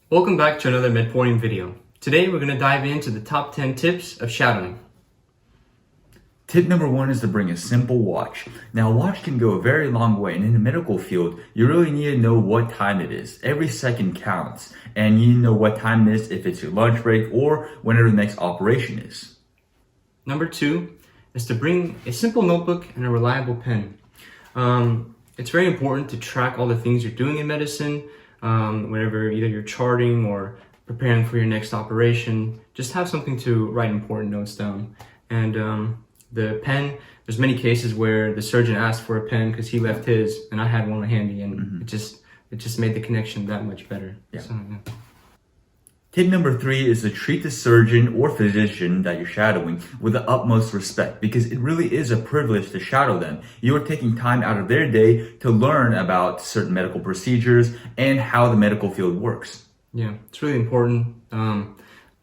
Welcome back to another Medporium video. Today we're going to dive into the top 10 tips of shadowing. Tip number one is to bring a simple watch. Now, a watch can go a very long way, and in the medical field, you really need to know what time it is. Every second counts, and you need to know what time it is if it's your lunch break or whenever the next operation is. Number two is to bring a simple notebook and a reliable pen. It's very important to track all the things you're doing in medicine, whenever either you're charting or preparing for your next operation. Just have something to write important notes down. And the pen, there's many cases where the surgeon asked for a pen because he left his and I had one handy, and it just made the connection that much better. Yeah. So, yeah. Tip number three is to treat the surgeon or physician that you're shadowing with the utmost respect, because it really is a privilege to shadow them. You are taking time out of their day to learn about certain medical procedures and how the medical field works. Yeah, it's really important.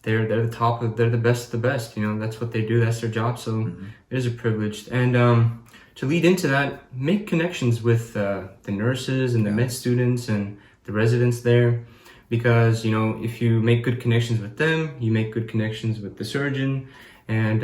They're the top of, they're the best of the best. You know, that's what they do. That's their job. So it is a privilege. And to lead into that, make connections with the nurses and the med students and the residents there. Because, you know, if you make good connections with them, you make good connections with the surgeon. And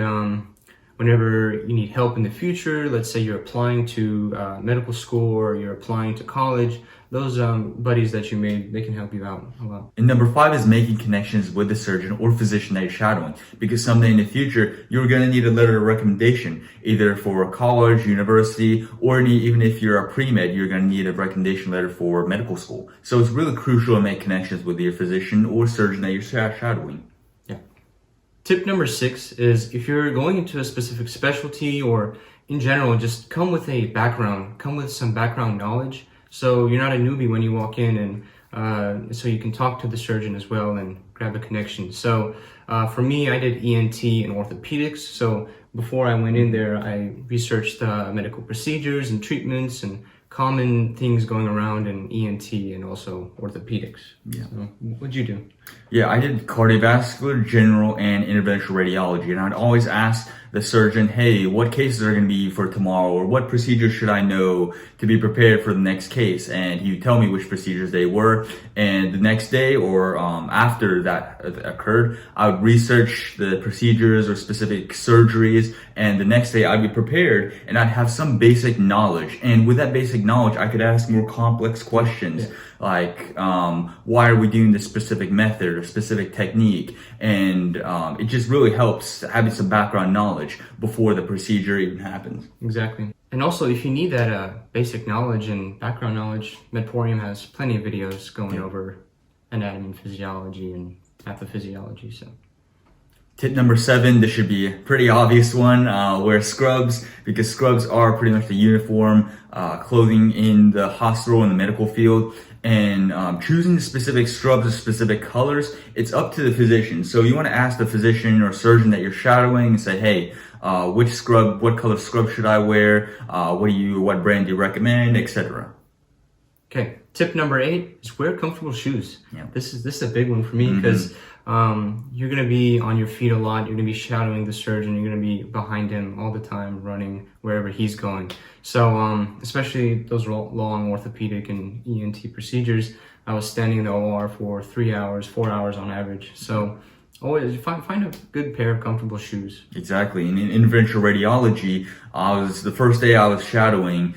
whenever you need help in the future, let's say you're applying to medical school or you're applying to college, those buddies that you made, they can help you out a lot. And number five is making connections with the surgeon or physician that you're shadowing, because someday in the future, you're going to need a letter of recommendation, either for college, university, or even if you're a pre-med, you're going to need a recommendation letter for medical school. So it's really crucial to make connections with your physician or surgeon that you're shadowing. Yeah. Tip number 6 is if you're going into a specific specialty or in general, just come with a background, come with some background knowledge. So you're not a newbie when you walk in, and so you can talk to the surgeon as well and grab a connection. So for me, I did ENT and orthopedics. So before I went in there, I researched medical procedures and treatments and common things going around in ENT and also orthopedics. Yeah. So what'd you do? Yeah, I did cardiovascular, general, and interventional radiology, and I'd always ask the surgeon, hey, what cases are going to be for tomorrow, or what procedures should I know to be prepared for the next case? And he would tell me which procedures they were, and the next day or after that occurred, I would research the procedures or specific surgeries, and the next day I'd be prepared and I'd have some basic knowledge. And with that basic knowledge, I could ask more complex questions. Yeah. Like, why are we doing this specific method or specific technique? And it just really helps having some background knowledge before the procedure even happens. Exactly. And also, if you need that basic knowledge and background knowledge, Medporium has plenty of videos going over anatomy and physiology and pathophysiology. So. Tip number 7, this should be a pretty obvious one, wear scrubs, because scrubs are pretty much the uniform clothing in the hospital and the medical field. And choosing the specific scrubs or specific colors, it's up to the physician. So you want to ask the physician or surgeon that you're shadowing and say, hey, what color scrub should I wear? What brand do you recommend, etc. Okay, tip number 8 is wear comfortable shoes. Yeah. This is a big one for me because you're going to be on your feet a lot. You're going to be shadowing the surgeon. You're going to be behind him all the time, running wherever he's going. So especially those long orthopedic and ENT procedures, I was standing in the OR for 3 hours, 4 hours on average. So always find a good pair of comfortable shoes. Exactly. And in interventional radiology, the first day I was shadowing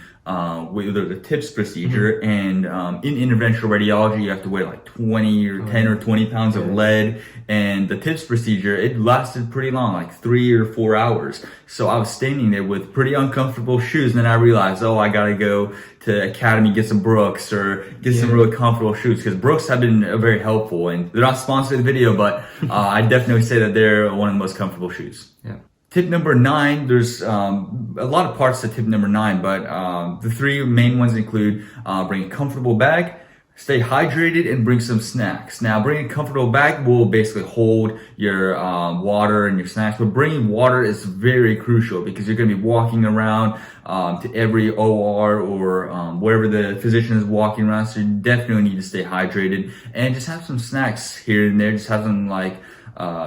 with the TIPS procedure, and in interventional radiology, you have to weigh like 10 or 20 pounds of lead, and the TIPS procedure, it lasted pretty long, like 3 or 4 hours. So I was standing there with pretty uncomfortable shoes, and then I realized, I gotta go to Academy, get some Brooks or get some really comfortable shoes, because Brooks have been very helpful, and they're not sponsored in the video, but I definitely say that they're one of the most comfortable shoes. Yeah. Tip number 9, there's a lot of parts to tip number 9, but the 3 main ones include bring a comfortable bag, stay hydrated, and bring some snacks. Now, bringing a comfortable bag will basically hold your water and your snacks, but bringing water is very crucial because you're going to be walking around to every OR or wherever the physician is walking around, so you definitely need to stay hydrated and just have some snacks here and there. Just have some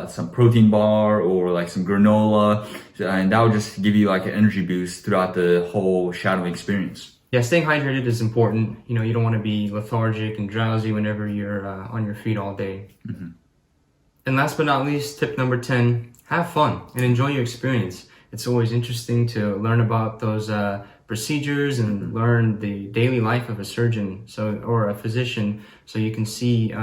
some protein bar or like some granola, and that will just give you like an energy boost throughout the whole shadowing experience. Yeah, staying hydrated is important. You know, you don't want to be lethargic and drowsy whenever you're on your feet all day. And last but not least, tip number 10, have fun and enjoy your experience. It's always interesting to learn about those procedures and learn the daily life of a surgeon or a physician, so you can see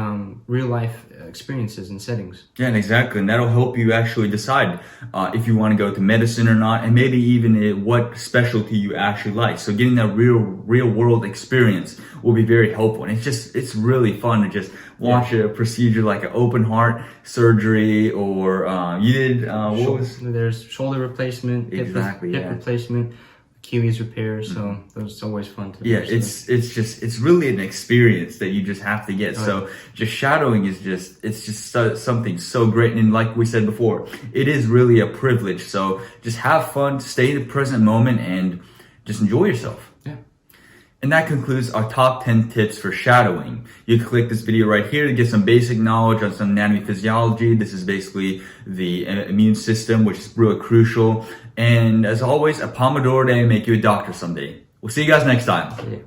real life experiences and settings. Yeah, and exactly. And that'll help you actually decide if you want to go to medicine or not, and maybe even what specialty you actually like. So getting that real world experience will be very helpful. And it's really fun to just watch a procedure like an open heart surgery, or you did, There's shoulder replacement, hip replacement, Achilles repair, so those always fun to do. It's really an experience that you just have to get. So just shadowing is something so great, and like we said before, it is really a privilege. So just have fun, stay in the present moment, and just enjoy yourself. Yeah. And that concludes our top 10 tips for shadowing. You can click this video right here to get some basic knowledge on some anatomy physiology. This is basically the immune system, which is really crucial. And as always, a Pomodoro day make you a doctor someday. We'll see you guys next time. Yeah.